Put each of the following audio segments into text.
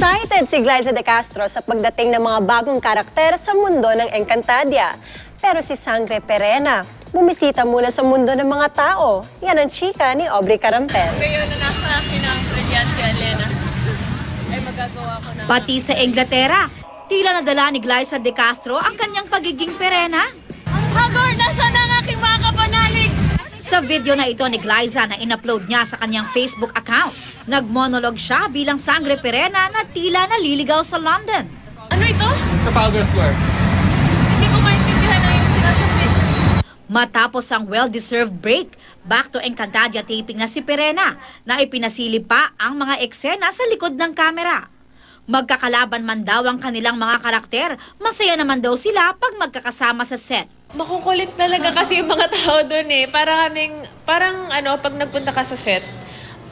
Excited si Glyza De Castro sa pagdating ng mga bagong karakter sa mundo ng Encantadia. Pero si Sangre Perena, bumisita muna sa mundo ng mga tao. Yan ang chika ni Aubrey Carampel. Ngayon na nasa akin ang Fredian si Elena. Ay magagawa ko na. Pati sa Inglaterra, tila nadala ni Glyza De Castro ang kanyang pagiging Perena. Hagor, nasaan ang aking mga kapanalig? Sa video na ito ni Glyza na in-upload niya sa kanyang Facebook account, nagmonolog siya bilang Sangre Perena na tila naliligaw sa London. Ano ito? Trafalgar Square. Hindi ko maintindihan na yung sinasabi. Matapos ang well-deserved break, back to Encantadia taping na si Perena na ipinasilip pa ang mga eksena sa likod ng kamera. Magkakalaban man daw ang kanilang mga karakter, masaya naman daw sila pag magkakasama sa set. Makukulit talaga kasi yung mga tao doon eh. Parang pag nagpunta ka sa set,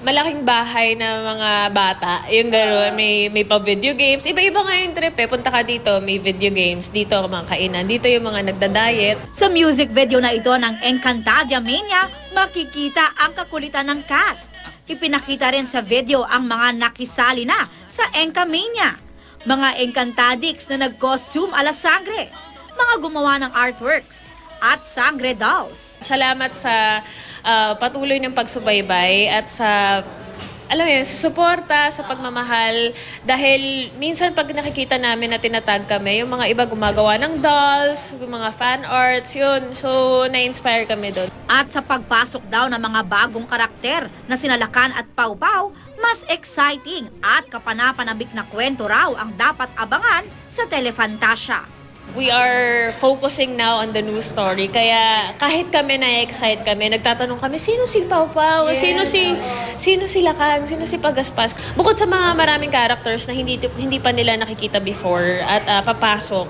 malaking bahay na mga bata, yung gano'n, may pa-video games. Iba-iba nga yung trip eh. Punta ka dito, may video games. Dito mga kainan. Dito yung mga nagda-diet. Sa music video na ito ng Encantadia Mania, makikita ang kakulitan ng cast. Ipinakita rin sa video ang mga nakisali na sa Enkamania. Mga Encantadix na nag-costume ala Sangre, mga gumawa ng artworks, at Sangre dolls. Salamat sa patuloy ng pagsubaybay at sa sa suporta, sa pagmamahal. Dahil minsan pag nakikita namin na tinatag kami, yung mga iba gumagawa ng dolls, yung mga fan arts, yun. So, na-inspire kami doon. At sa pagpasok daw ng mga bagong karakter na sinalakan at pawpaw, mas exciting at kapanapanabik na kwento raw ang dapat abangan sa Telefantasia. We are focusing now on the new story. Kaya kahit kami na-excite kami, nagtatanong kami, sino si Pau Pau? Sino si Lakan? Sino si Pagaspas? Bukod sa mga maraming characters na hindi pa nila nakikita before at papasok,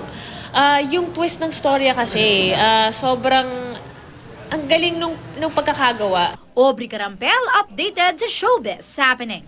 yung twist ng storya kasi, sobrang ang galing nung pagkakagawa. Aubrey Carampel, updated sa Showbiz Happening.